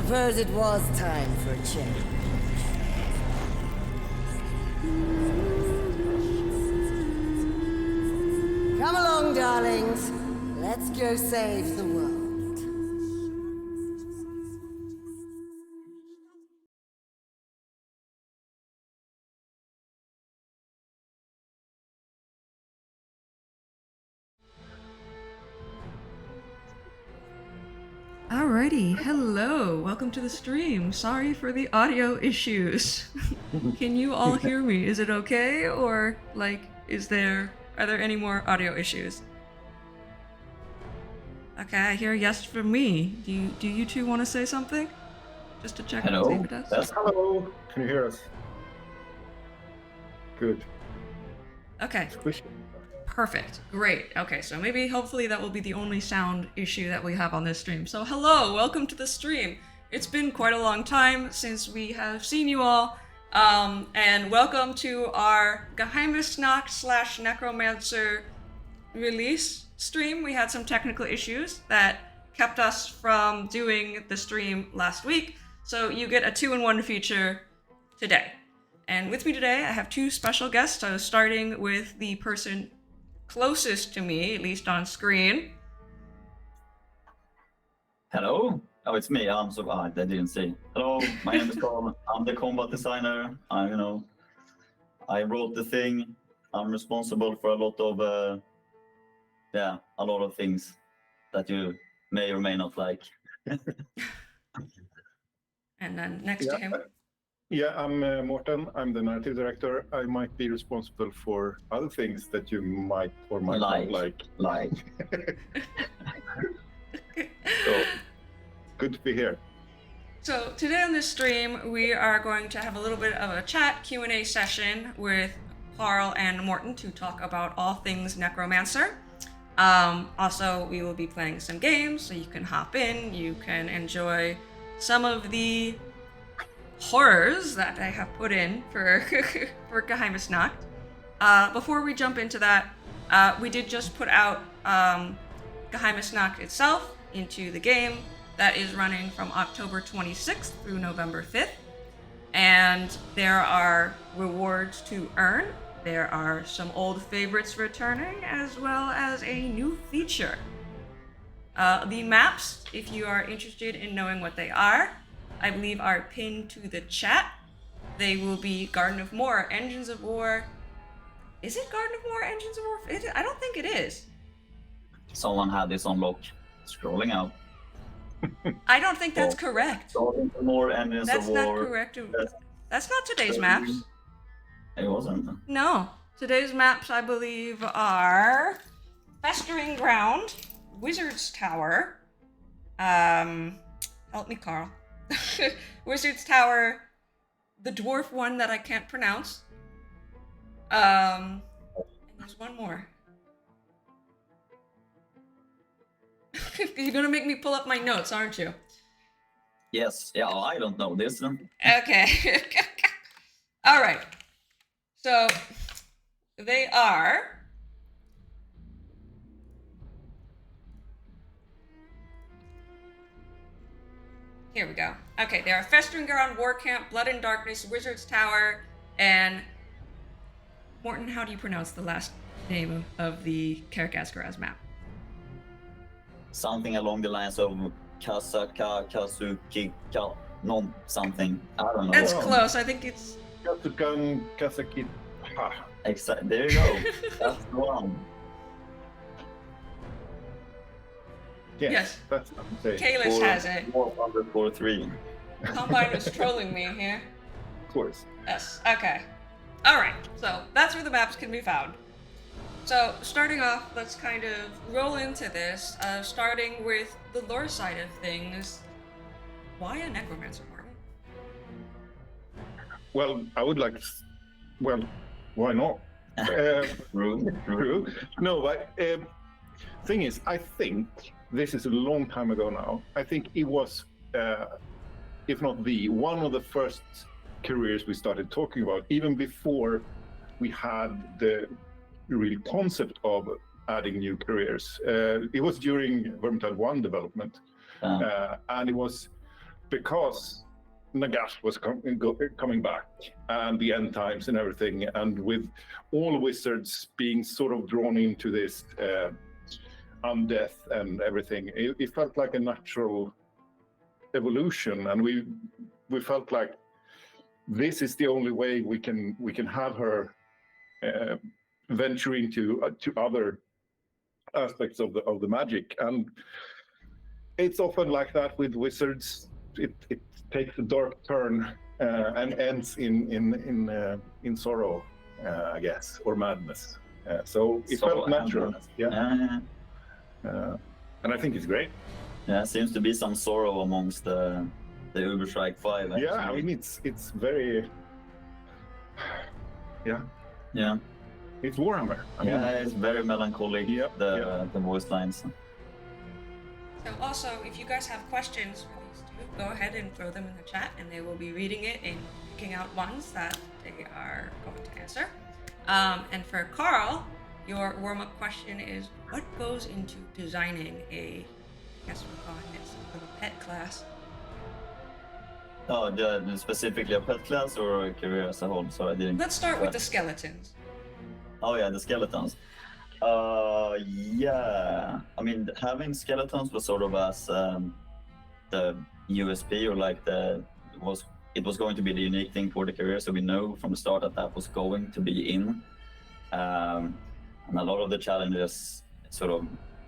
suppose it was time for a change. Come along, darlings. Let's go save the world. Alrighty, hello, welcome to the stream. Sorry for the audio issues. Can you all hear me? Is it okay? Or, like, are there any more audio issues? Okay, I hear yes from me. Do you two want to say something? Just to check Hello. and see if it does? Hello. Can you hear us? Good. Okay. Squishy. Perfect. Great. Okay, so maybe hopefully that will be the only sound issue that we have on this stream. So hello, welcome to the stream. It's been quite a long time since we have seen you all, and welcome to our Geheimnisnacht / Necromancer release stream. We had some technical issues that kept us from doing the stream last week, so you get a 2-in-1 feature today. And with me today, I have two special guests. I was starting with the person closest to me, at least on screen. Hello. Oh, it's me. I'm so I didn't see. Hello, my name is Carl. I'm the combat designer. I wrote the thing. I'm responsible for a lot of things that you may or may not like. And then next to him. Yeah, I'm Morten. I'm the narrative director. I might be responsible for other things that you might or might not like. So, good to be here. So today on this stream, we are going to have a little bit of a chat Q&A session with Carl and Morten to talk about all things Necromancer. Also, we will be playing some games, so you can hop in, you can enjoy some of the horrors that I have put in for for Geheimnisnacht. Before we jump into that, we did just put out Geheimnisnacht itself into the game that is running from October 26th through November 5th. And there are rewards to earn. There are some old favorites returning, as well as a new feature. The maps, if you are interested in knowing what they are, I believe are pinned to the chat. They will be Garden of War, Engines of War. Is it Garden of War, Engines of War? I don't think it is. Someone had this on lock. Scrolling out. I don't think that's correct. Garden of War, Engines That's of not War. correct. That's not today's maps. It wasn't. No. Today's maps, I believe, are Festering Ground, Wizard's Tower, help me, Carl. Wizard's Tower, the dwarf one that I can't pronounce. And there's one more. You're gonna make me pull up my notes, aren't you? Yes. Yeah. I don't know this. Okay. All right. So they are. Here we go. Okay, they are Festering Ground, War Camp, Blood and Darkness, Wizard's Tower, and Morten, how do you pronounce the last name of the Karakazkaraz map? Something along the lines of Kazuki, no something. I don't know. That's close. I think it's Kasukan Kasaki. Exactly. There you go. That's the one. Yes. That's what I'm saying. Kalis has it. 443. Combine was trolling me here. Of course. Yes. Okay. All right. So that's where the maps can be found. So starting off, let's kind of roll into this. Starting with the lore side of things. Why a Necromancer, Morten? Well, I would like. Well, why not? True. No, but thing is, I think this is a long time ago now. I think it was, if not one of the first careers we started talking about, even before we had the real concept of adding new careers. It was during Vermintide 1 development, and it was because Nagash was coming back, and the end times and everything, and with all wizards being sort of drawn into this undeath and everything, it felt like a natural evolution, and we felt like this is the only way we can have her venture into to other aspects of the magic. And it's often like that with wizards. It takes a dark turn and ends in sorrow, I guess, or madness. So it felt natural. Yeah. And I think it's great. Yeah, seems to be some sorrow amongst the Uberstrike 5. Actually. Yeah, I mean it's very. Yeah. Yeah. It's Warhammer. I mean, it's very melancholic. Yep, the voice lines. So also, if you guys have questions for these two, go ahead and throw them in the chat, and they will be reading it and picking out ones that they are going to answer. And for Carl, your warm-up question is, what goes into designing I guess we're calling it a pet class? Oh, specifically a pet class or a career as a whole? So I didn't. Let's start with the skeletons. Oh yeah, the skeletons. Yeah. I mean, having skeletons was sort of as the USP, or like it was going to be the unique thing for the career. So we know from the start that was going to be in. And a lot of the challenges sort of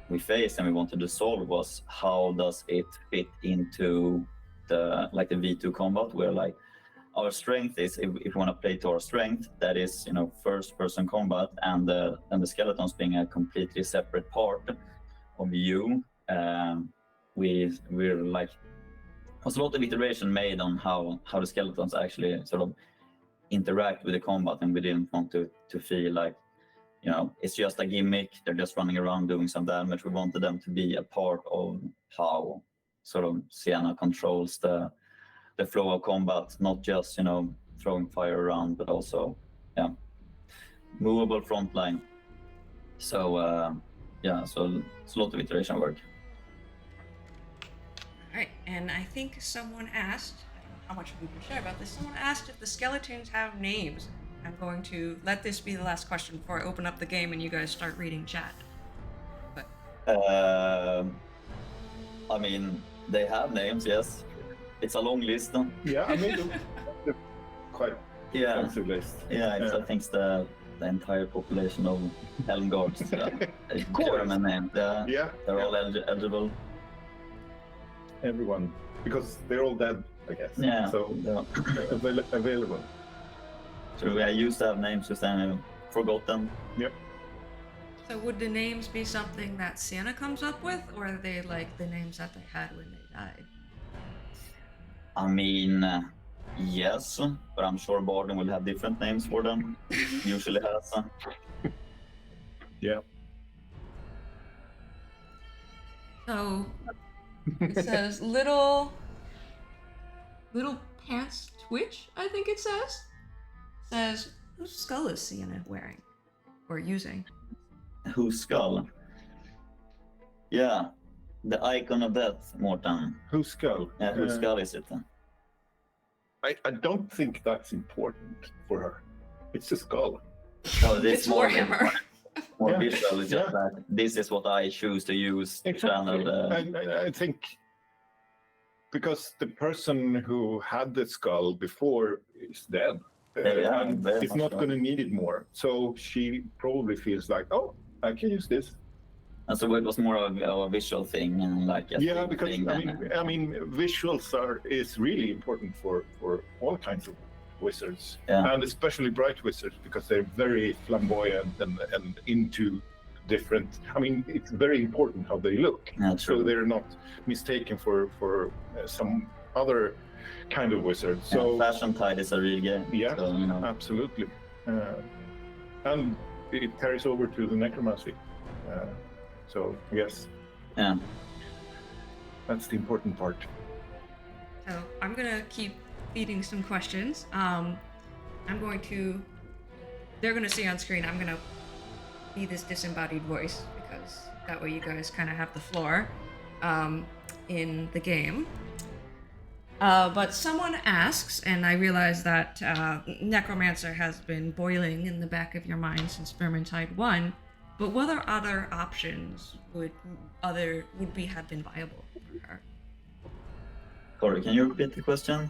we faced and we wanted to solve was how does it fit into the V2 combat, where like our strength is, if we want to play to our strength, that is, first person combat, and the skeletons being a completely separate part of you. We're like, was a lot of iteration made on how the skeletons actually sort of interact with the combat, and we didn't want to feel like, it's just a gimmick, they're just running around doing some damage. We wanted them to be a part of how sort of Sienna controls the flow of combat, not just, throwing fire around, but also, movable front line. So, so it's a lot of iteration work. All right, and I think someone asked, I don't know how much we can share about this, someone asked if the skeletons have names. I'm going to let this be the last question before I open up the game and you guys start reading chat. But I mean, they have names, yes. It's a long list. Yeah, I mean, they're quite extensive list. Yeah, I think it's the entire population of Helmguards. German name. Yeah. They're all eligible. Everyone, because they're all dead, I guess. Yeah. So available. So I used to have names, just forgotten. Yep. So would the names be something that Sienna comes up with, or are they like the names that they had when they died? I mean, yes, but I'm sure Borden will have different names for them. Usually has. Yeah. So it says little pants twitch, I think it says. Says, whose skull is Sienna wearing or using? Whose skull? Yeah, the icon of death, Morten. Whose skull? Yeah, whose skull is it? I don't think that's important for her. It's a skull. Oh, this It's Warhammer. More visual. It's just that this is what I choose to use. Exactly. Channel, I think because the person who had the skull before is dead. And it's not going to need it more. So she probably feels like, oh, I can use this. And so it was more of a visual thing, and like because I mean, visuals is really important for all kinds of wizards, and especially bright wizards, because they're very flamboyant and into different. I mean, it's very important how they look, so they're not mistaken for some other kind of wizard. So Vermintide is a real game. Yeah, so, absolutely, and it carries over to the Necromancer. So yes, that's the important part. So I'm gonna keep feeding some questions. They're gonna see on screen, I'm gonna be this disembodied voice, because that way you guys kind of have the floor in the game. But someone asks, and I realize that Necromancer has been boiling in the back of your mind since Vermintide 1, but what other options would have been viable for her? Sorry, can you repeat the question?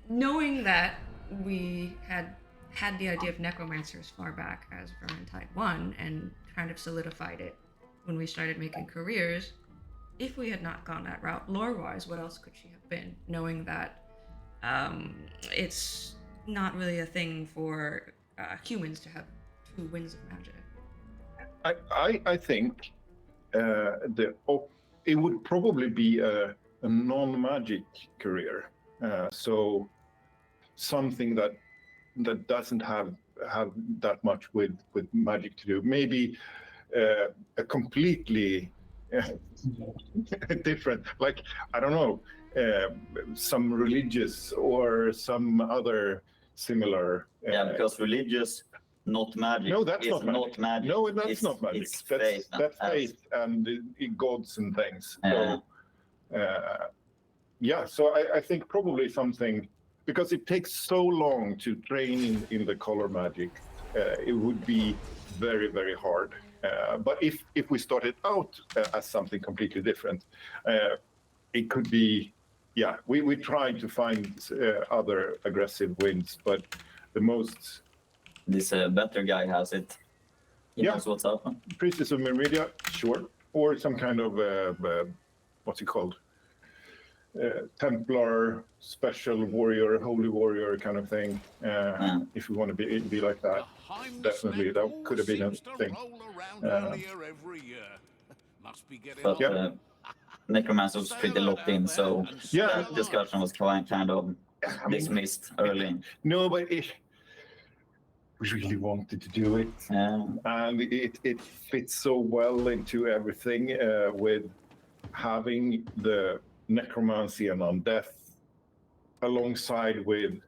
Knowing that we had the idea of Necromancer as far back as Vermintide 1 and kind of solidified it when we started making careers, if we had not gone that route lore-wise, what else could she have been? Knowing that it's not really a thing for humans to have 2 winds of magic. I think it would probably be a non-magic career. So something that doesn't have that much with magic to do. Maybe a completely different, like, I don't know, some religious or some other similar. Yeah, because religious, not magic. No, that's is not magic. No, that's not magic. It's that's faith and gods and things. So, yeah, so I think probably something, because it takes so long to train in the color magic, it would be very, very hard. But if we started out as something completely different, it could be, yeah, we tried to find other aggressive winds, but the most... This better guy has it. He knows what's up. Priestess of Meridia, sure. Or some kind of, what's it called? Templar, special warrior, holy warrior kind of thing. If we want to be like that, definitely that could have been a thing. But Necromancer was pretty locked in, so that discussion was kind of dismissed early. No, but we really wanted to do it, and it fits so well into everything with having the necromancy and undeath alongside with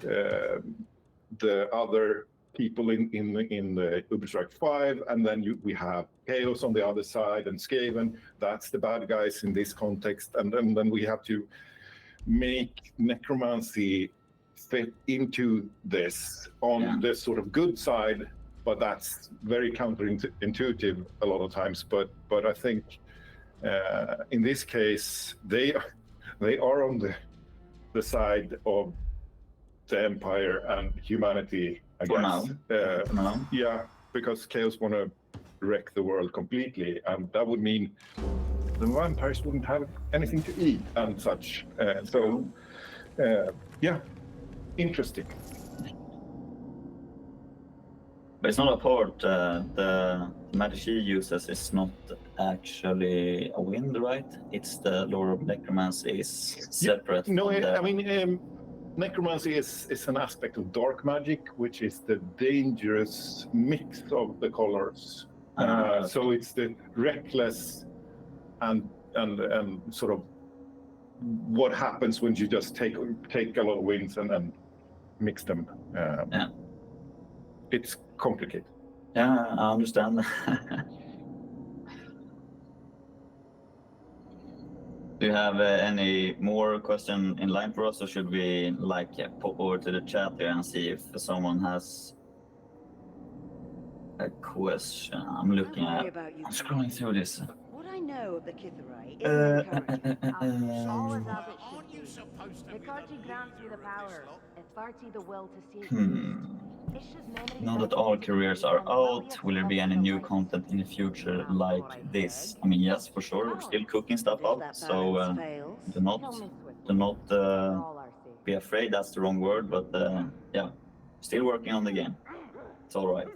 the other people in the Uberstrike 5, and then we have Chaos on the other side and Skaven. That's the bad guys in this context, and then we have to make necromancy fit into this on the sort of good side, but that's very counterintuitive a lot of times. But I think in this case they are on the side of the Empire and humanity, I guess. Now. Yeah, because Chaos want to wreck the world completely, and that would mean the vampires wouldn't have anything to eat and such. Interesting. But it's not a port. The magic she uses is not actually a wind, right? It's the lore of necromancy is separate. I mean, necromancy is an aspect of dark magic, which is the dangerous mix of the colors. So it's the reckless and sort of what happens when you just take a lot of winds and mix them. It's complicated. Yeah, I understand. Do you have any more question in line for us, or should we pop over to the chat here and see if someone has a question? I'm looking at. I'm scrolling through this. What I know of the Kitharite is encouraging. All is as it should be. Vikarti grants me the power, and Farti the will to see. Now that all careers are out, will there be any new content in the future like this? I mean, yes, for sure. We're still cooking stuff up, so do not be afraid. That's the wrong word, but yeah, still working on the game. It's all right.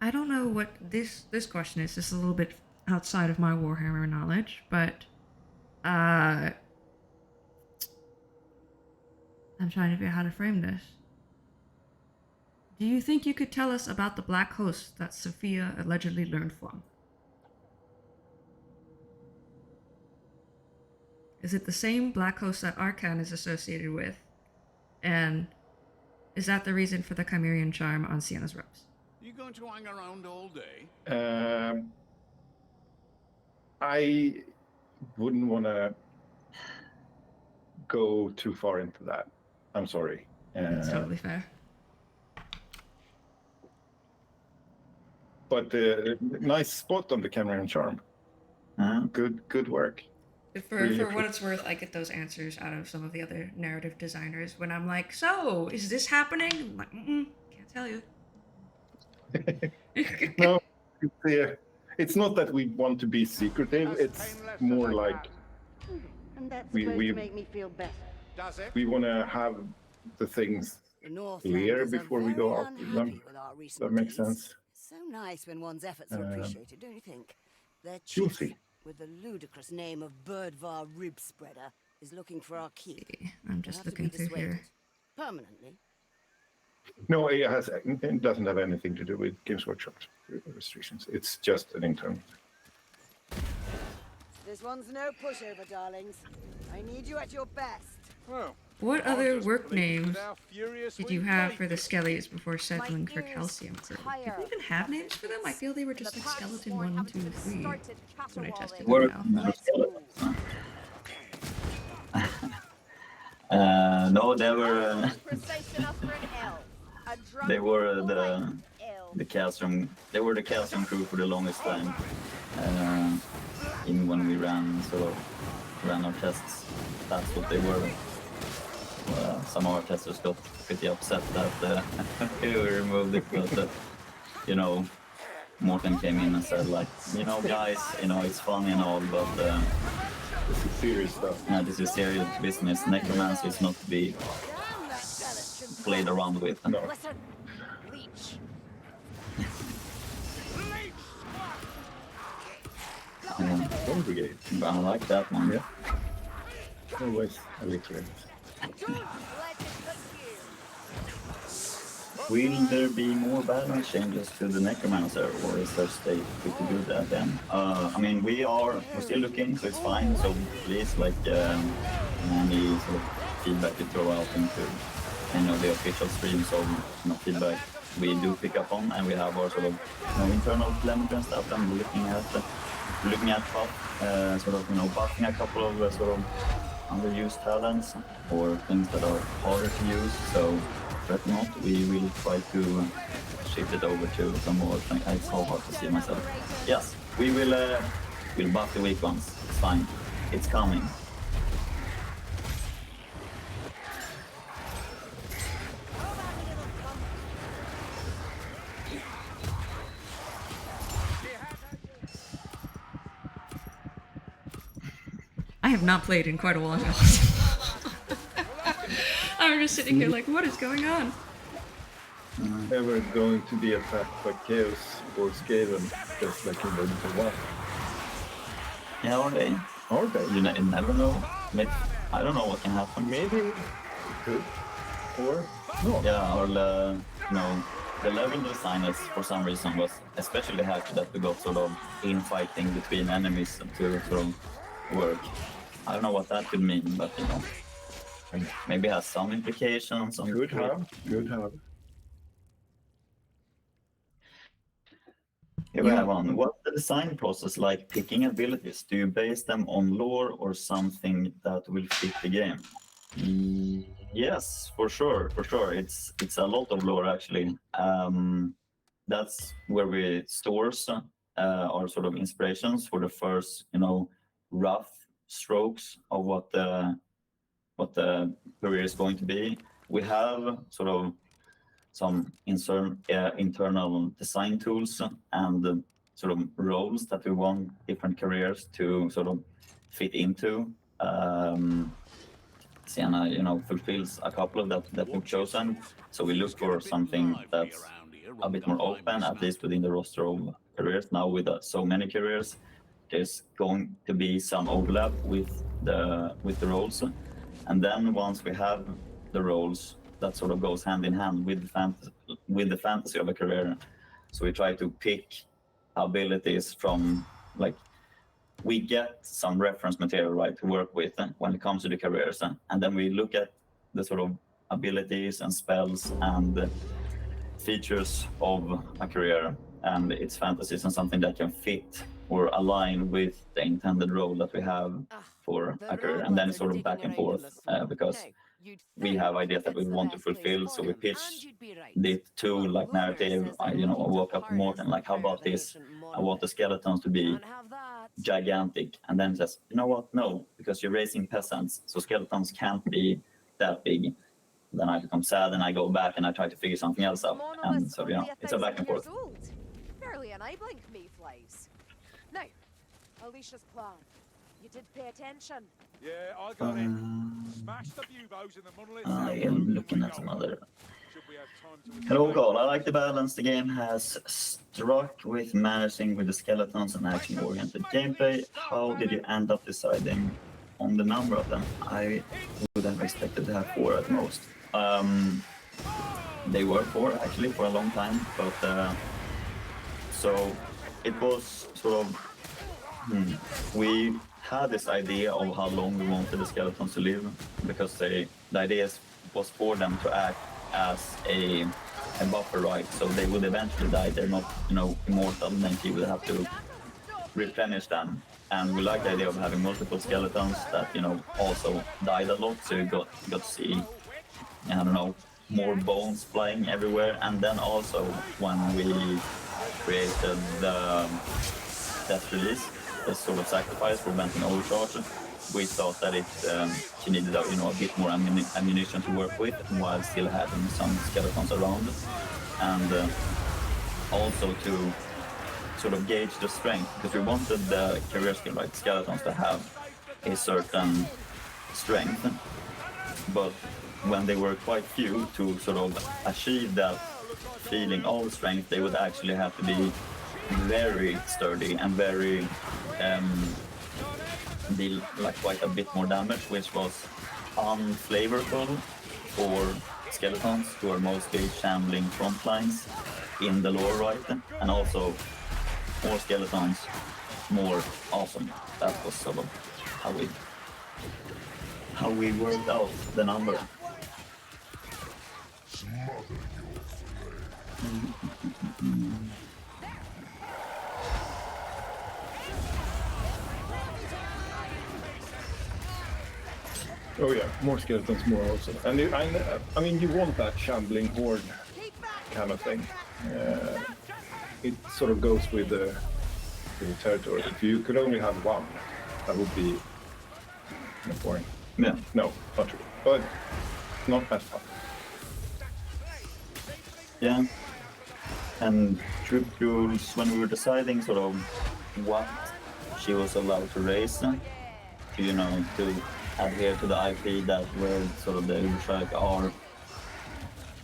I don't know what this question is. This is a little bit outside of my Warhammer knowledge, but I'm trying to figure out how to frame this. Do you think you could tell us about the black host that Sophia allegedly learned from? Is it the same black host that Arcan is associated with? And is that the reason for the Chimerian charm on Sienna's robes? You going to hang around all day? I wouldn't want to go too far into that. I'm sorry. That's totally fair. But nice spot on the camera and charm. Good work. For what it's worth, I get those answers out of some of the other narrative designers when I'm like, so, is this happening? I'm like, can't tell you. No, it's not that we want to be secretive. It's more like And that's we supposed to make me feel better. Does it? we want to have the things clear before we go out with them. That makes sense. So nice when one's efforts are appreciated, don't you think? Their You'll chief, see. with the ludicrous name of Birdvar Rib Spreader, is looking for our keep. I'm just looking through here. Permanently. No, it doesn't have anything to do with Games Workshop restrictions. It's just an internal. This one's no pushover, darlings. I need you at your best. Well, What I'll other just work believe names that how furious did we you have make for the it. skellies before settling for ears calcium? Did higher. we even have names for them? I feel they were just like skeleton 1, 2, 3 when I tested them Work out. skeletons. No, they were the calcium. They were the calcium crew for the longest time. Even when we ran our tests, that's what they were. Some of our testers got pretty upset that we removed it, but Morten came in and said, like, guys, it's fun and all, but This is serious stuff. this is serious business. Necromancer is not to be played around with. No. One brigade. I like that one. Yeah. Always alliterate. Will there be more balance changes to the Necromancer, or is there state we could do that then? I mean, we're still looking, so it's fine. So please, like, any sort of feedback you throw out into the official streams of feedback we do pick up on, and we have our sort of internal telemetry and stuff. And we're looking at buffing a couple of sort of underused talents or things that are harder to use. So if not, we will try to shift it over to some more. It's so hard to see myself. Yes, we'll buff the weak ones. It's fine. It's coming. I have not played in quite a while. I'm just sitting here like, what is going on? Never going to be attacked by Chaos or Skaven, just like in the 1. Yeah, are they? Are they? You never know. Maybe, I don't know what can happen. Maybe it could. Or no. Yeah, or the level designers for some reason was especially happy that we got sort of infighting between enemies to sort of work. I don't know what that could mean, but maybe it has some implications. Could have. Here we have one. What's the design process like picking abilities? Do you base them on lore or something that will fit the game? Yes, for sure. It's a lot of lore actually. That's where we stores our sort of inspirations for the first, rough strokes of what the career is going to be. We have sort of some internal design tools and sort of roles that we want different careers to sort of fit into. Sienna, fulfills a couple of that we've chosen. So we look for something that's a bit more open, at least within the roster of careers. Now with so many careers, there's going to be some overlap with the roles. And then once we have the roles, that sort of goes hand in hand with the fantasy of a career. So we try to pick abilities from, like, we get some reference material, right, to work with when it comes to the careers. And then we look at the sort of abilities and spells and features of a career, and its fantasies and something that can fit or align with the intended role that we have for a career, and then it's sort of back and forth because we have ideas that we want to fulfill, so we pitch it to like narrative. I woke up Morton like, how about this? I want the skeletons to be gigantic, and then says, you know what? No, because you're raising peasants, so skeletons can't be that big. Then I become sad and I go back and I try to figure something else out, and so it's a back and forth. Barely enabling mayflies. Now, Alicia's plan. You did pay attention. Yeah, I got it. Smash the buboes in the monolith. I am looking at some other. Should we have time to Hello, Carl. I like the balance the game has struck with managing with the skeletons and action-oriented gameplay. How did you end up deciding on the number of them? I would have expected to have 4 at most. They were 4 actually for a long time, but so it was sort of we had this idea of how long we wanted the skeletons to live, because the idea was for them to act as a buffer, right? So they would eventually die. They're not, immortal, and then you would have to replenish them. And we like the idea of having multiple skeletons that, also died a lot. So you got to see, I don't know, more bones flying everywhere. And then also when we created the death release, the sort of sacrifice for venting overcharge, we thought that she needed a bit more ammunition to work with while still having some skeletons around, and also to sort of gauge the strength, because we wanted the career skill, like skeletons, to have a certain strength, but when they were quite few, to sort of achieve that feeling of strength, they would actually have to be very sturdy and very deal like quite a bit more damage, which was unflavorful for skeletons who are mostly shambling front lines in the lore, right? And also more skeletons, more awesome. That was sort of how we worked out the number. Oh yeah, more skeletons, more awesome. And I mean, you want that shambling horde kind of thing. It sort of goes with the territory. If you could only have one, that would be boring. Yeah. No, not true. But not as fun. Yeah. And troop rules, when we were deciding sort of what she was allowed to raise, to adhere to the IP that where sort of the Fatshark are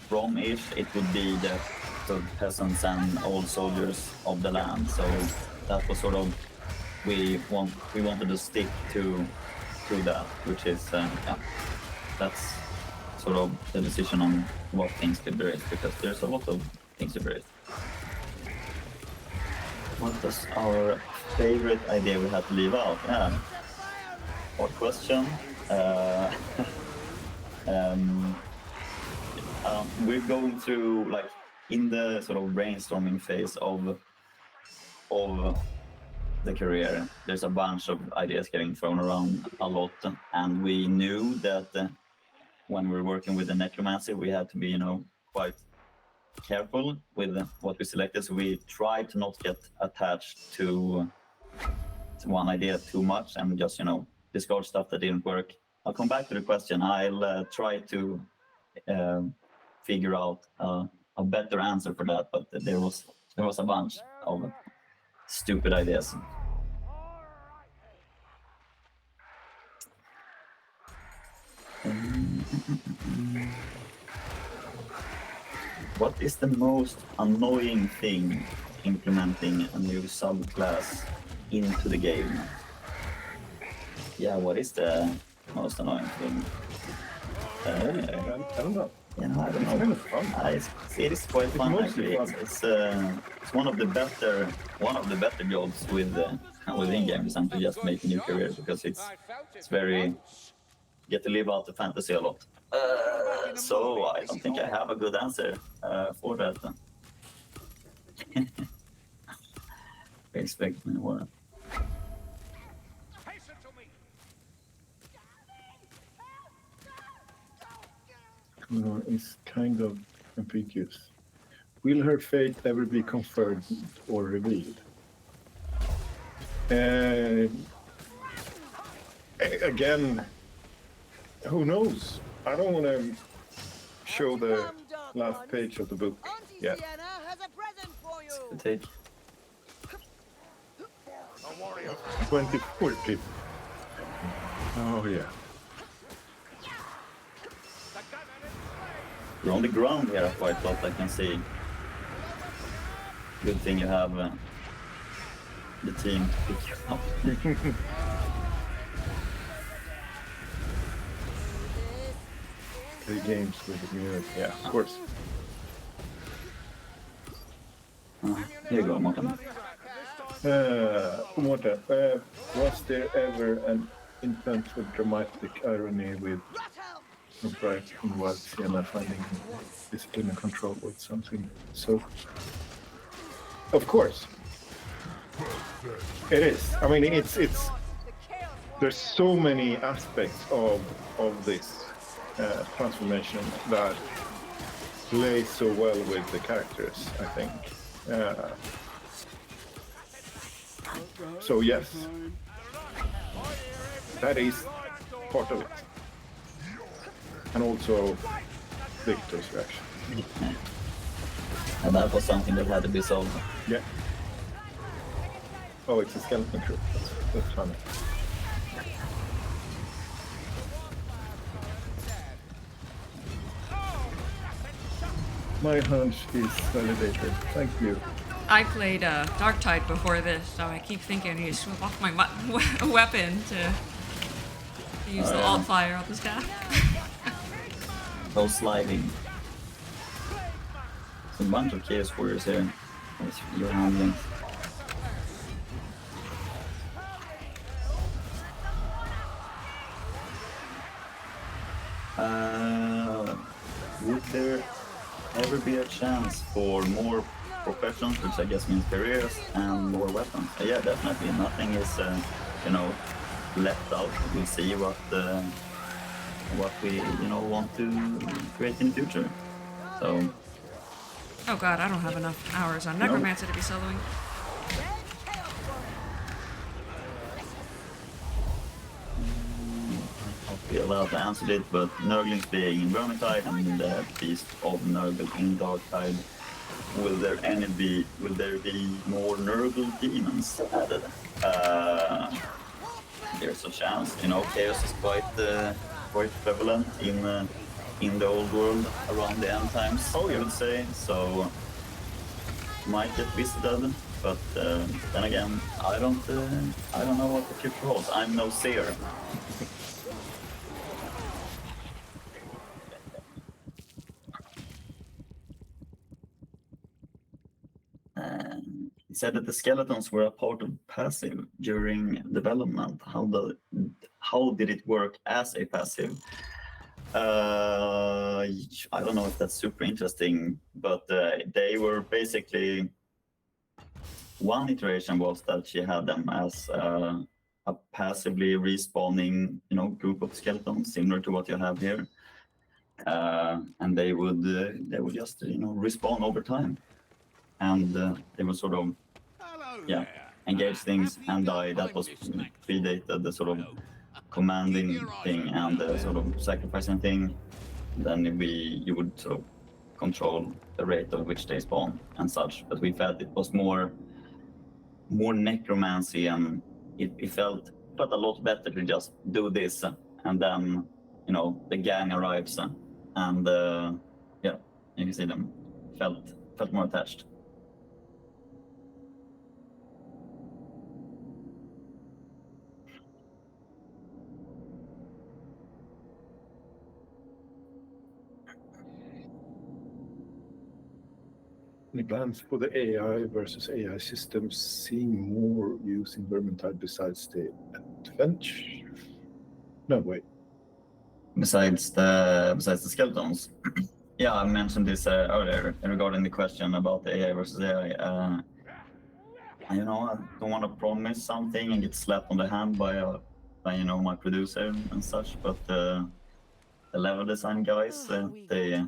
from-ish, it would be the sort of peasants and old soldiers of the land. So that was sort of we wanted to stick to that, which is that's sort of the decision on what things could be raised, because there's a lot of things to be raised. What was our favorite idea we had to leave out? Yeah. What question? We're going through, like, in the sort of brainstorming phase of the career. There's a bunch of ideas getting thrown around a lot, and we knew that when we're working with the Necromancer, we had to be, quite careful with what we selected. So we tried to not get attached to one idea too much and just, discard stuff that didn't work. I'll come back to the question. I'll try to figure out a better answer for that, but there was a bunch of stupid ideas. What is the most annoying thing implementing a new subclass into the game? Yeah, what is the most annoying thing? I don't know. Yeah, I don't know. It's kind of fun. It is quite fun actually. It's one of the better jobs with in-game design, to just make a new career, because it's very get to live out the fantasy a lot. So I don't think I have a good answer for that. Expect me more. Is kind of ambiguous. Will her fate ever be confirmed or revealed? Again, who knows? I don't want to show the last page of the book yet. Sienna has a present for you. Take 24 people. Oh yeah. You're on the ground here quite a lot, I can see. Good thing you have the team to pick you up. 3 games with the community. Yeah, of course. Here you go, Martin. Morten, was there ever an instance of dramatic irony with Bright and Wild Sienna finding discipline and control with something so? Of course. It is. I mean, it's. There's so many aspects of this transformation that play so well with the characters, I think. So yes, that is part of it, and also Victor's reaction. And that was something that had to be solved. Yeah. Oh, it's a skeleton crew. That's funny. My hunch is validated. Thank you. I played Darktide before this, so I keep thinking I need to swap off my weapon to use the alt fire on the staff. No sliding. There's a bunch of chaos warriors here. With your handling. Would there ever be a chance for more professions, which I guess means careers, and more weapons? Yeah, definitely. Nothing is, left out. We'll see what we, want to create in the future. So. Oh god, I don't have enough hours on Necromancer to be soloing. Be allowed to answer it, but Nurglings being in Vermintide and the Beast of Nurgle in Darktide, will there be more Nurgle demons added? There's a chance. Chaos is quite prevalent in the old world around the end times. I would say so. Might get visited, but then again, I don't know what the future holds. I'm no seer. He said that the skeletons were a part of passive during development. How did it work as a passive? I don't know if that's super interesting, but they were basically, one iteration was that she had them as a passively respawning, group of skeletons, similar to what you have here, and they would just respawn over time. And they would sort of, engage things and die. That was predated the sort of commanding thing and the sort of sacrificing thing. Then you would sort of control the rate of which they spawn and such. But we felt it was more necromancy, and it felt a lot better to just do this, and then the gang arrives, and you can see them felt more attached. Any plans for the AI versus AI systems seeing more use in Vermintide besides the adventure? No, wait. besides the skeletons. Yeah, I mentioned this earlier regarding the question about the AI versus AI. I don't want to promise something and get slapped on the hand by my producer and such, but the level design guys, they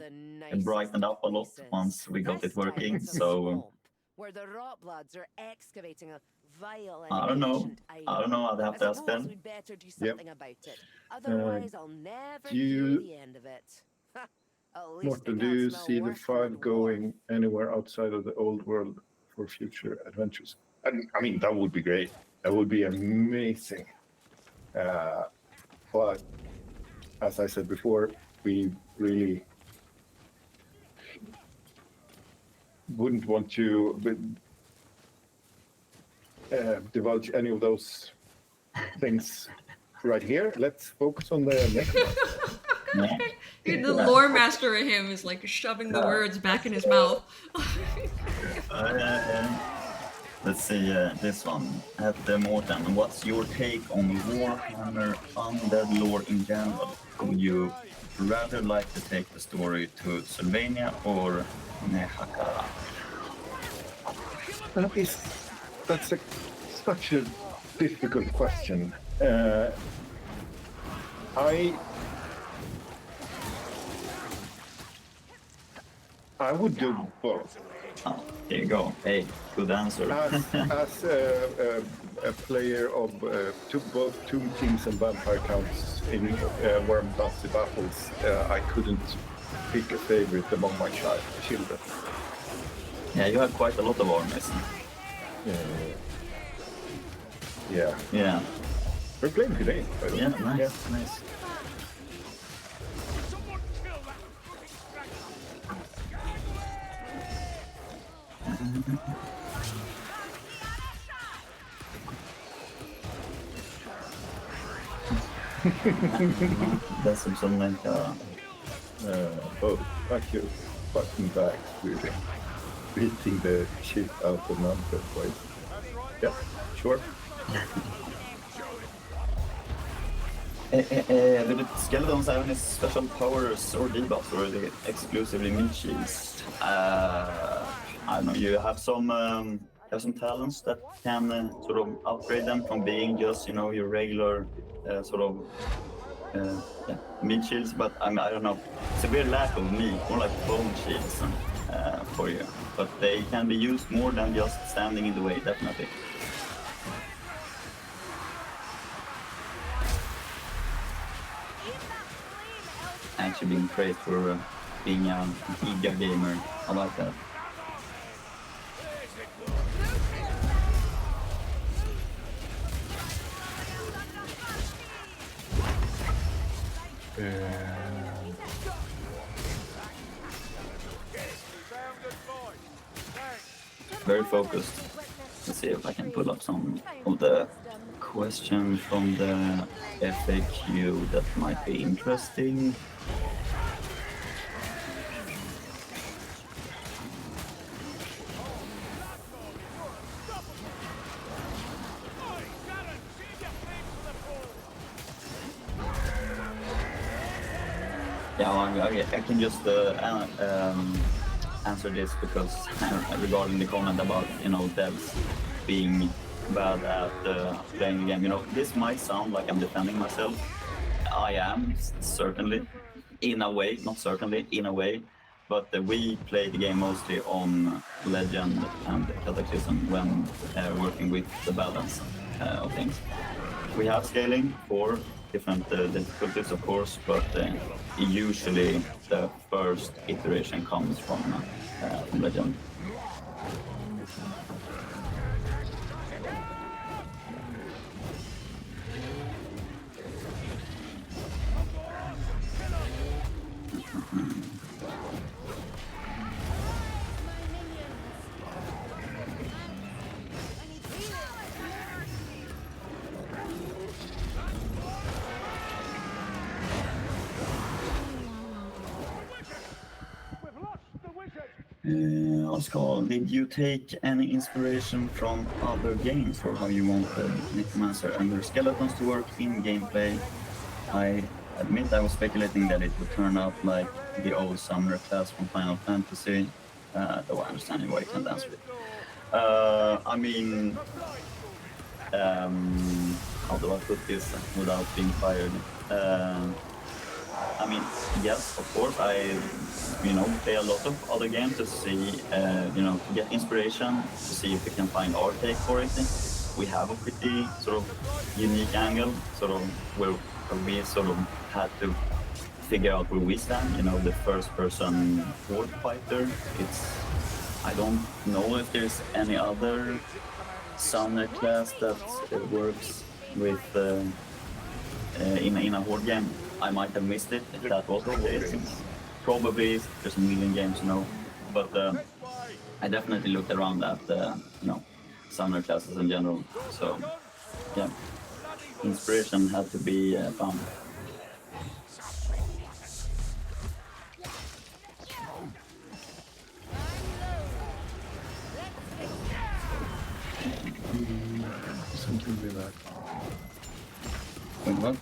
brightened up a lot once we got it working. So where the Rotbloods are excavating a vile I and don't know. ancient I don't know. I'd have to ask them. we'd better do something about it. Otherwise, I'll never do hear you- the end of it. At least Morten, it do can't you smell see the worse than in 5 war. going anywhere outside of the old world for future adventures? I mean, that would be great. That would be amazing. But as I said before, we really wouldn't want to divulge any of those things right here. Let's focus on the Necromancer. Dude, the lore master of him is like shoving the words back in his mouth. Let's see this one. At Morten, what's your take on Warhammer Undead lore in general? Would you rather like to take the story to Sylvania or Nehakara? That's such a difficult question. I would do both. Oh, there you go. Hey, good answer. As a player of both Tomb Kings and Vampire Counts in Worm Dusty battles, I couldn't pick a favorite among my children. Yeah, you have quite a lot of armies. Yeah. We're playing today, by the way. Yeah, nice. Someone kill that fucking dragon! Det är som den kan... Fuck you. Fucking back, really. Beating the shit out of Manfred twice. Yeah, sure. Do the skeletons have any special powers or debuffs, or are they exclusively meat shields? I don't know. You have some talents that can sort of upgrade them from being just your regular meat shields, but I don't know. It's a weird lack of meat, more like bone shields for you. But they can be used more than just standing in the way, definitely. Actually being praised for being an eager gamer. I like that. Very focused. Let's see if I can pull up some of the questions from the FAQ that might be interesting. Yeah, I can just answer this because regarding the comment about devs being bad at playing the game. This might sound like I'm defending myself. I am certainly, in a way, not certainly, in a way. But we play the game mostly on Legend and Cataclysm when working with the balance of things. We have scaling for different difficulties, of course, but usually the first iteration comes from Legend. Oscar, did you take any inspiration from other games for how you wanted Necromancer and their skeletons to work in gameplay? I admit I was speculating that it would turn out like the old summoner class from Final Fantasy. Though I understand why you can't answer it. I mean, how do I put this without being fired? I mean, yes, of course, I play a lot of other games to see, to get inspiration, to see if we can find our take for it. We have a pretty sort of unique angle, sort of where we sort of had to figure out where we stand. The first-person horde fighter. I don't know if there's any other summoner class that works with in a horde game. I might have missed it if that was the case. Probably there's a million games, but I definitely looked around at summoner classes in general. So yeah, inspiration had to be found. Something with that. Wait, what?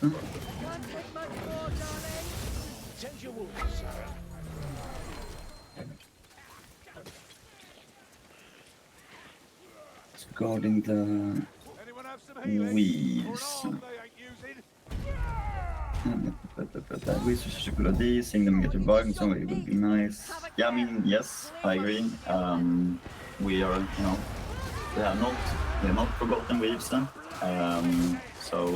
It's guarding the Anyone have some healing? weaves. Or arm they ain't using? Research psychology, seeing them get revived in some way would be nice. Yeah, I mean, yes, I agree. We are, we have not forgotten weaves. So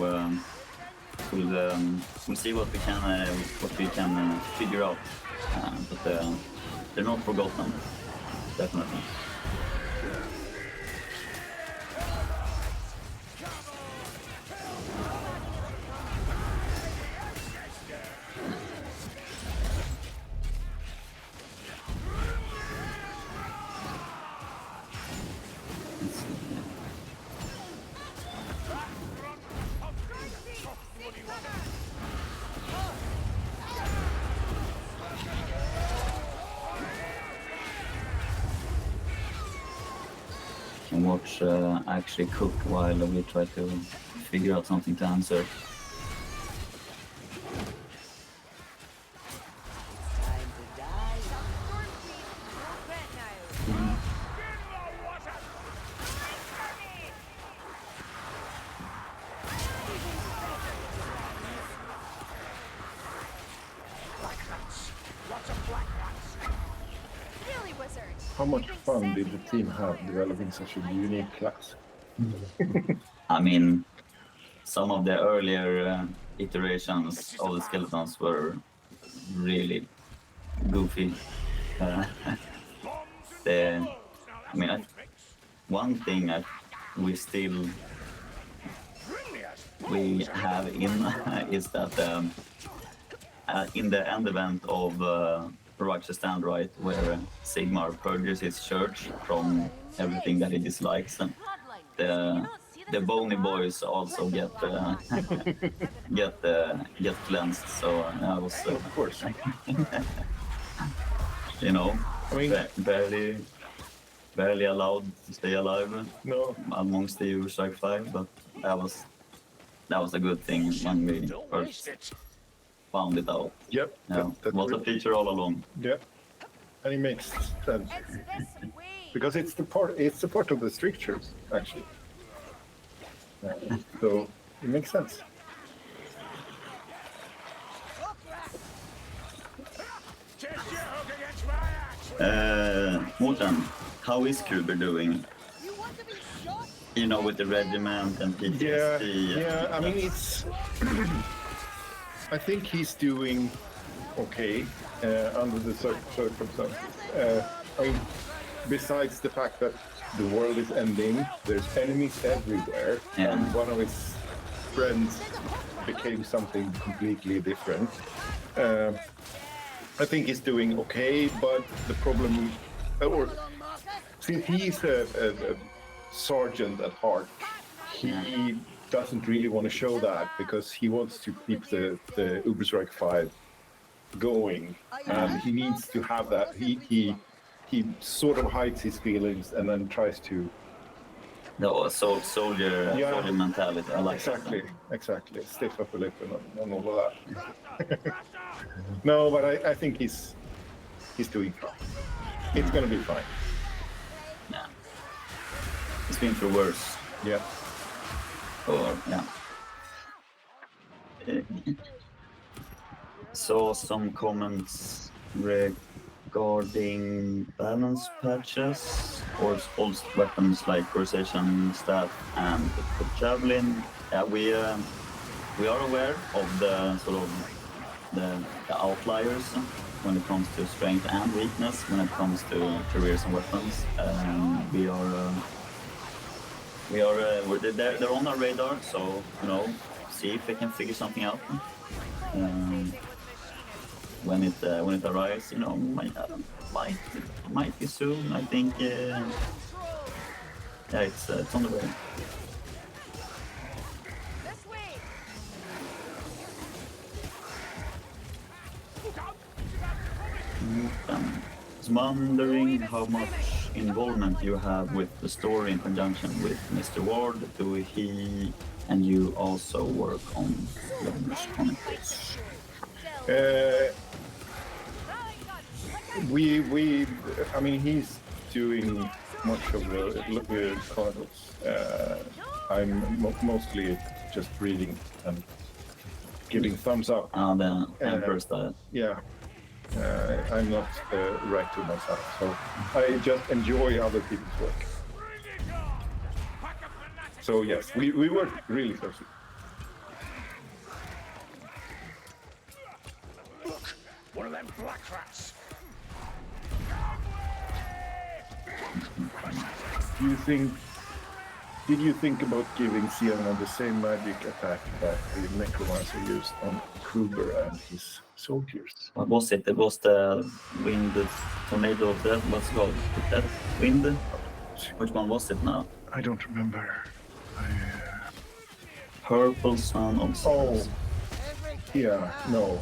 we'll see what we can figure out. But they're not forgotten, definitely. Can watch actually cook while we try to figure out something to answer. Time to die. Really, wizard? How much fun did the team have developing such a unique class? I mean, some of the earlier iterations of the skeletons were really goofy. One thing we have in is that in the end event of Righteous Stand, right, where Sigmar purges his church from everything that he dislikes, and the bony boys also get cleansed. So I was, Of course. barely allowed to stay alive No. amongst the Urstrike 5, but that was a good thing when we first found it out. Yep. It was a feature all along. Yeah. And it makes sense. It's this way. Because it's the part of the strictures, actually. So it makes sense. Morten, how is Kruber doing? You want to be shot? With the regiment and PTSD. Yeah. I mean, I think he's doing okay under the circumstances. I mean, besides the fact that the world is ending, there's enemies everywhere, Yeah. and one of his friends became something completely different. I think he's doing okay, but the problem, since he's a sergeant at heart, he doesn't really want to show that because he wants to keep the Uberstrike 5 going, and he needs to have that. He sort of hides his feelings and then tries to No, soldier mentality. I like Exactly. Stiff upper lip and all of that. No, but I think he's doing fine. It's gonna be fine. Yeah. It's been through worse. Yeah. Or yeah. Saw some comments regarding balance patches or old weapons like precision staff and the javelin. Yeah, we are aware of the sort of the outliers when it comes to strength and weakness when it comes to careers and weapons. They're on our radar, so see if we can figure something out. When it arrives, might be soon. I think, it's on the way. This way. I was wondering how much involvement you have with the story in conjunction with Mr. Ward. Do he and you also work on Loners Chronicles? I mean, he's doing much of the Chronicles. I'm mostly just reading and giving thumbs up. The Emperor style. Yeah. I'm not a writer myself, so I just enjoy other people's work. So yes, we work really closely. Look, one of them black rats. Did you think about giving Sienna the same magic attack that the Necromancer used on Kruger and his soldiers? What was it? It was the wind, the tornado of death. What's it called? That wind? Which one was it now? I don't remember. Purple Sun of Souls. Yeah, no.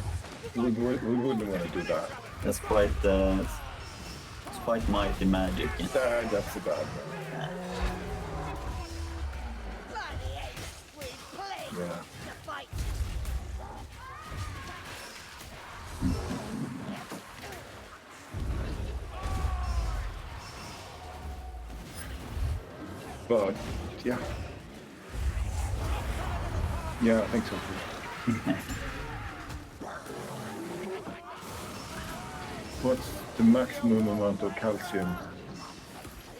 We wouldn't want to do that. That's quite, it's quite mighty magic. That's a bad one. Yeah. But yeah, I think so too. What's the maximum amount of calcium?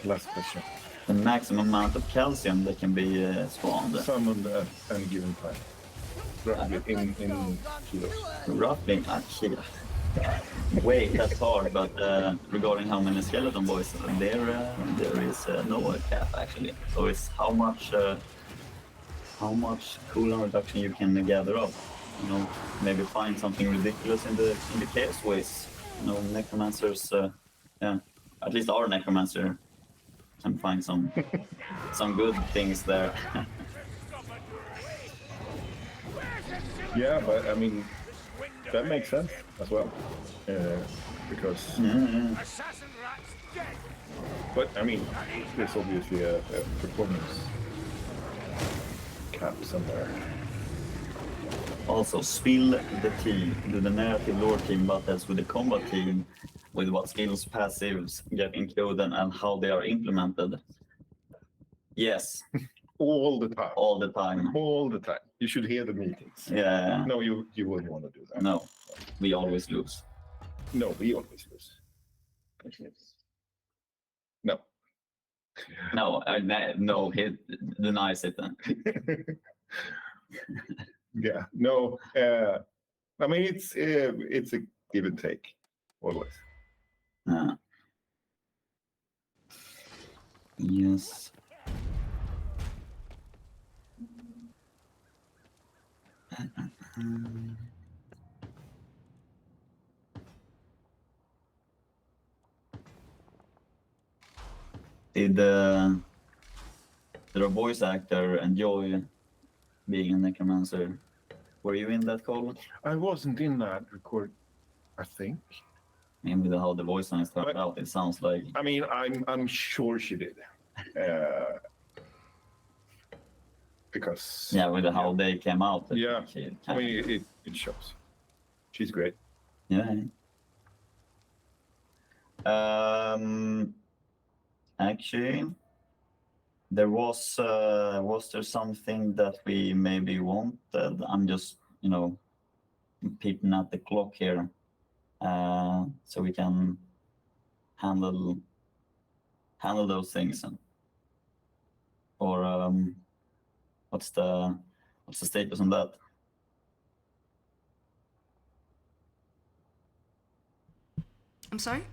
Last question. The maximum amount of calcium that can be spawned. Summoned at any given time. Roughly in kilos. Roughly a kilo. Wait, that's hard, but regarding how many skeleton boys, there is no cap actually. So it's how much cooldown reduction you can gather up. Maybe find something ridiculous in the chaos ways. Necromancers, at least our necromancer can find some good things there. Yeah, but I mean that makes sense as well, because. But I mean, there's obviously a performance cap somewhere. Also, spill the tea. Do the narrative lore team battles with the combat team, with what skills, passives get included, and how they are implemented. Yes. All the time. All the time. All the time. You should hear the meetings. Yeah. No, you wouldn't want to do that. No, we always lose. No, we always lose. No. No, he denies it then. Yeah, no. I mean, it's a give and take, always. Yes. Did a voice actor enjoy being a necromancer? Were you in that call? I wasn't in that record, I think. I mean, with how the voice lines turned out, it sounds like. I mean, I'm sure she did. because Yeah, with how they came out. yeah, She I mean it shows. She's great. Yeah. Actually, there was there something that we maybe wanted? I'm just peeping at the clock here, so we can handle those things. Or what's the status on that? I'm sorry?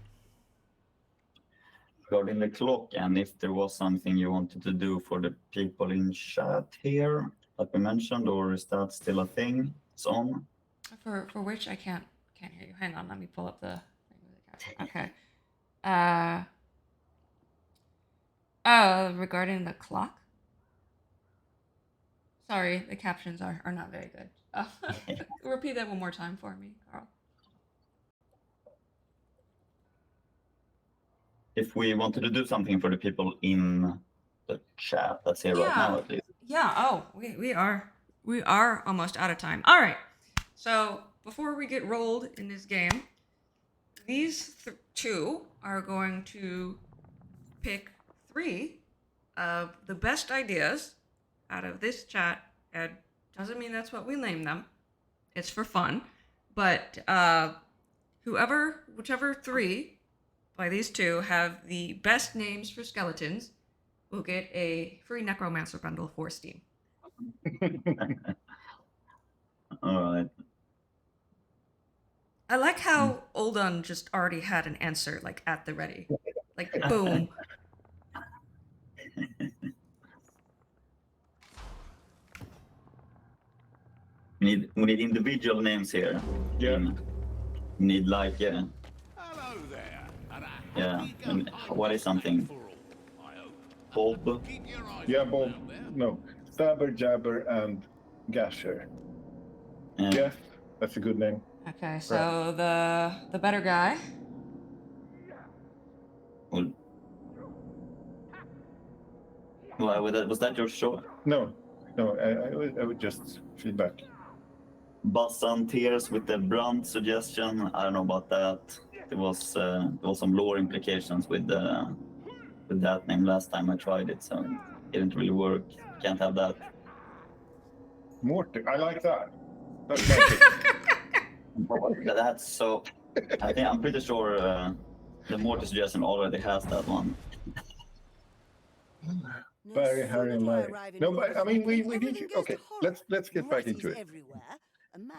Regarding the clock, and if there was something you wanted to do for the people in chat here that we mentioned, or is that still a thing? It's on. For which I can't hear you. Hang on, let me pull up the thing. Okay. Regarding the clock. Sorry, the captions are not very good. Repeat that one more time for me, Carl. If we wanted to do something for the people in the chat that's here right now, at least. Yeah. Oh, we are almost out of time. All right. So before we get rolled in this game, these two are going to pick 3 of the best ideas out of this chat. And doesn't mean that's what we name them. It's for fun. But whichever 3 by these 2 have the best names for skeletons will get a free Necromancer bundle for Steam. All right. I like how Uldun just already had an answer, like, at the ready. Like, boom. We need individual names here. Yeah. We need like Hello there. and what is something? Bob. Yeah, Bob. No, Stabber, Jabber, and Gasher. Yeah. Yes, that's a good name. Okay, so the better guy. Well, was that your show? No, I would just feedback. Buzz and Tears with the Brunt suggestion. I don't know about that. There was some lore implications with that name last time I tried it, so it didn't really work. Can't have that. Morty, I like that. That's my pick. That's so. I'm pretty sure the Morty suggestion already has that one. Barry, Harry, and Larry. No, but I mean, we need. Okay, let's get back into it.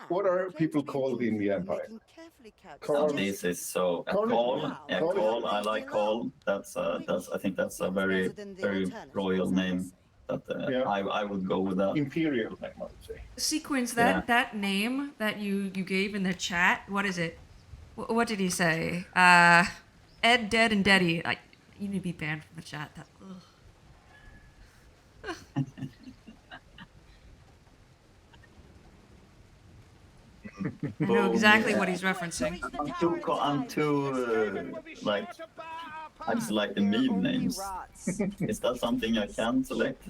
What are people called in the Empire? Oh, this is so Call. Yeah, Call. I like Call. That's I think that's a very royal name. That I would go with that. Imperial name, I would say. Sequence, that name that you gave in the chat, what is it? What did he say? Ed, Dead, and Deddy. Like, you need to be banned from the chat. I know exactly what he's referencing. I'm too like, I just like the meme names. Is that something I can select?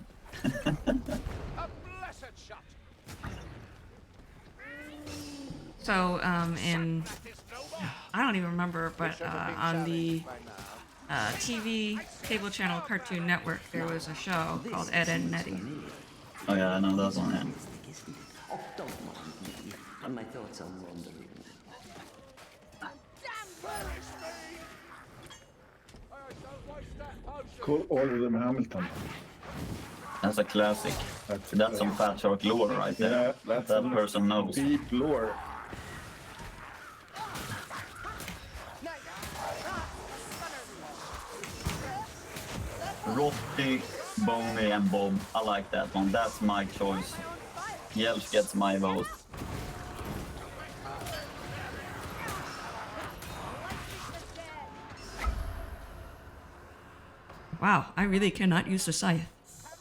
So, in, I don't even remember, but on the TV cable channel Cartoon Network, there was a show called Ed, Edd, and Eddy. Oh yeah, I know that one. Yeah. And my thoughts are wandering. Call all of them Hamilton. That's a classic. That's some Fatshark lore right there. Yeah, that person knows. Deep lore. Rotti, Boney, and Bob. I like that one. That's my choice. Yelch gets my vote. Wow, I really cannot use the scythe.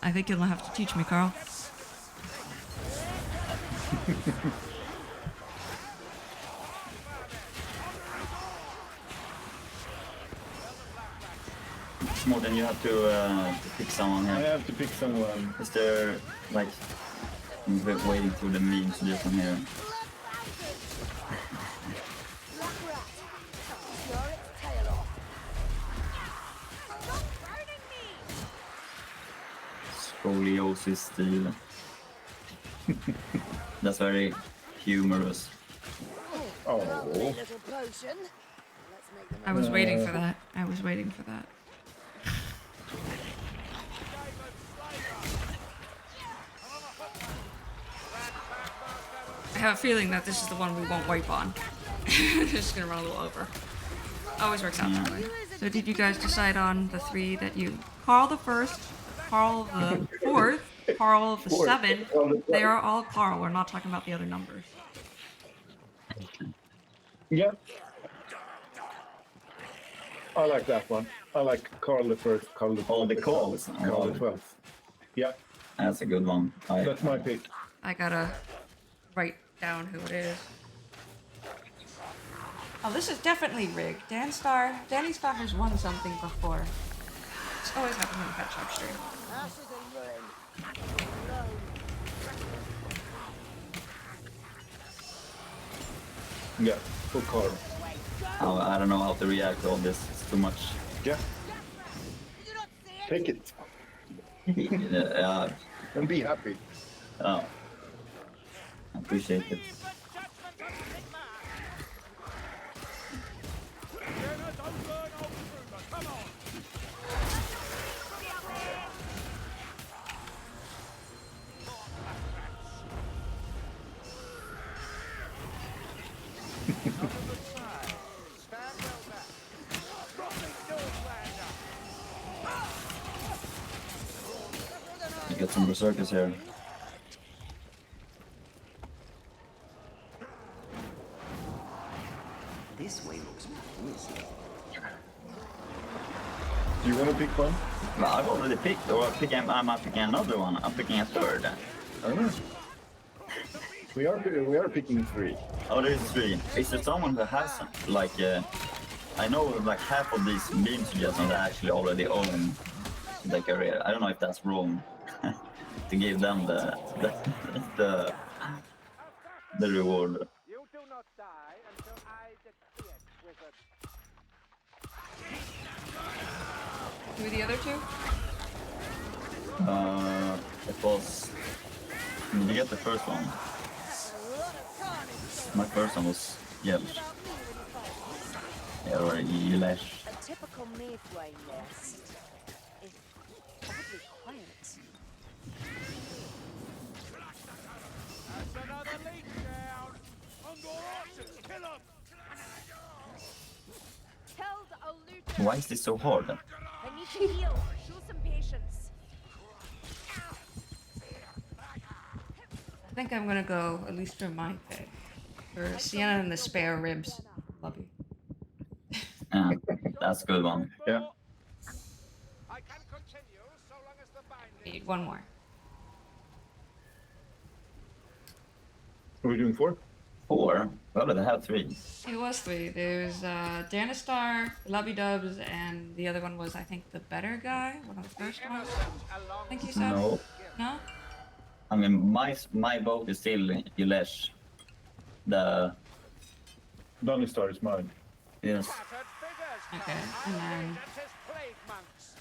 I think you'll have to teach me, Carl. Morten, you have to pick someone I here. have to pick someone. Is there, like, I'm waiting through the memes just on here. Scoliosis steel. That's very humorous. Oh, Little potion. Let's make them I was waiting for that. I was waiting for that. I have a feeling that this is the one we won't wipe on. Just gonna run a little over. Always works out that way. So did you guys decide on the 3 that you... Carl the 1st, Carl the 4th, Carl the 7th. They are all Carl. We're not talking about the other numbers. yeah. I like that one. I like Carl the First, Carl the All the calls. Carl the 12th. Yeah, That's a good one. that's my pick. I gotta write down who it is. Oh, this is definitely rigged. Danny Star has won something before. This always happens on the Fatshark stream. Ashes and ruin. Yeah, for Carl. Oh, I don't know how to react to all this. It's too much. Yeah. Take it Yeah, and be happy. I appreciate it. You got some berserkers here. This way looks promising. Do you want to pick one? Well, I've already picked, or I'm not picking another one. I'm picking a third. I don't know. We are picking 3. Oh, there's 3. Is there someone who has, like, I know like half of these meme suggestions I actually already own the career. I don't know if that's wrong to give them the reward. You do not die until I decree it, wizard. Who are the other 2? It was. Did you get the first one? My first one was Yelch. Yeah, or Yelesh. A typical Mayfly nest is probably quiet. That's another leak down. Under archers, kill him. Killed a looter. Why is this so hard? I need to heal. Show some patience. I think I'm gonna go, at least for my pick, for Sienna and the spare ribs. Love you. Yeah, that's a good one. Yeah. I can continue so long as the binding. Need one more. Are we doing 4? 4? Well, they have 3. It was 3. There's Danistar, Lubby Dubs, and the other one was, I think, the better guy. One of the first ones. I think you said. No. No? I mean, my vote is still Yelesh. The Donny Star is mine. yes. Battered figures. Okay, and then That's his plague monks.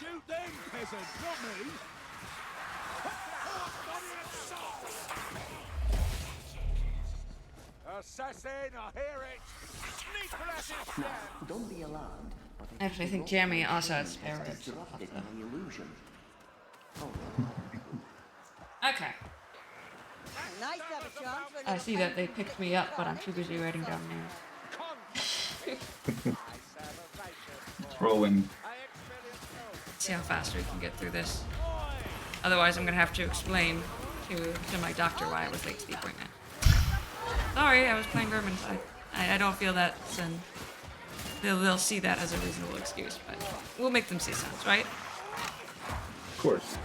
Shoot them, peasant, not me. Assassin, I hear it. Sneak flashes down. Don't be alarmed. But it actually I think Jamie also has spare ribs. disrupted my illusion. Oh, Okay. Nice to have a chance for a I little see that they picked me up, but I'm too busy writing down names. Throwing. See how fast we can get through this. Otherwise, I'm gonna have to explain to my doctor why I was late to the appointment. Sorry, I was playing Vermintide. I don't feel that's an... They'll see that as a reasonable excuse, but we'll make them see sense, right? Of course.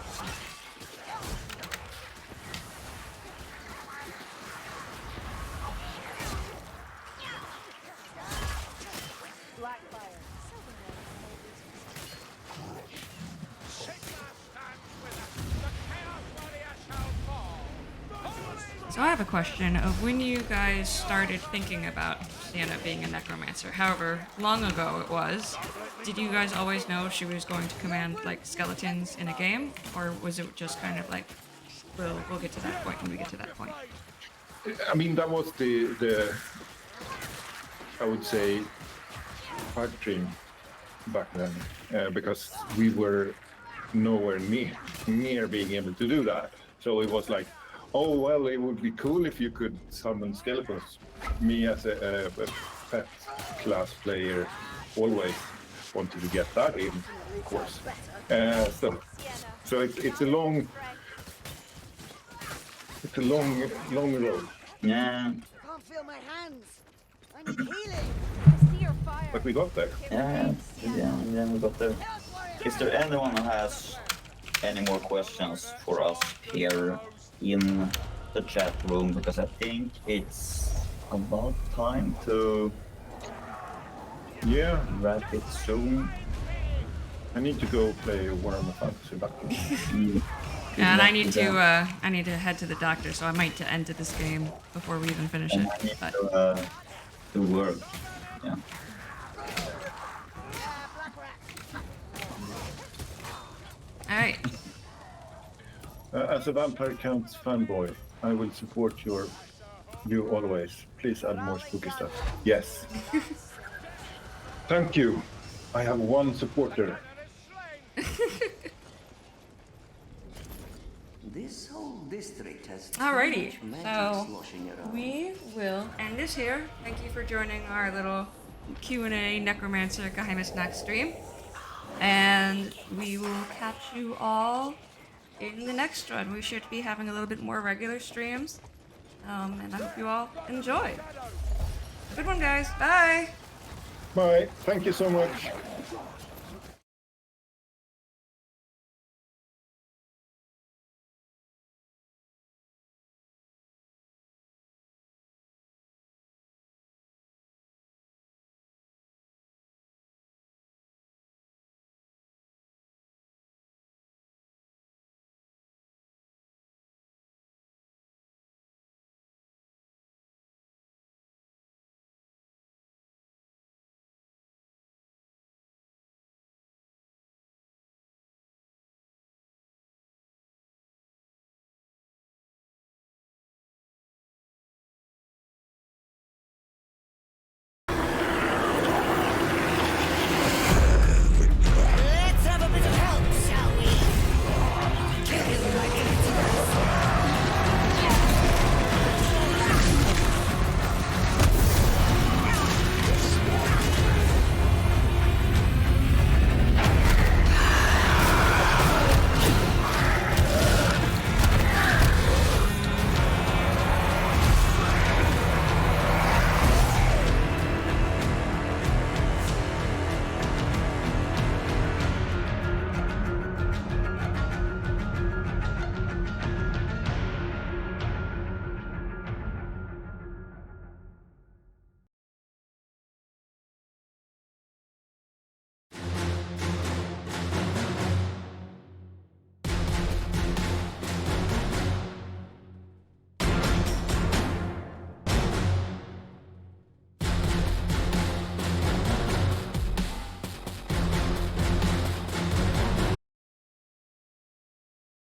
So I have a question of when you guys started thinking about Sienna being a necromancer, however long ago it was, did you guys always know she was going to command like skeletons in a game, or was it just kind of like, we'll get to that point when we get to that point? I mean, that was the I would say pipe dream back then, because we were nowhere near being able to do that. So it was like, oh well, it would be cool if you could summon skeletons. Me as a pet class player always wanted to get that in, of course. So it's a long road. Yeah, Can't feel my hands. I need healing. I see your fire. But we got there. yeah, we got there. Is there anyone who has any more questions for us here in the chat room? Because I think it's about time to Yeah, wrap it soon. I need to go play Warhammer Fantasy Battle. And I need to head to the doctor, so I might end this game before we even finish it. And I need But to work. Yeah. all right. As a Vampire Counts fanboy, I will support you always. Please add more spooky stuff. Yes. Thank you. I have one supporter. This whole district has too Alrighty, much magic so sloshing around. we will end this here. Thank you for joining our little Q&A Necromancer Geheimnisnacht stream. And we will catch you all in the next one. We should be having a little bit more regular streams. And I hope you all enjoy. Good one, guys. Bye! Bye. Thank you so much.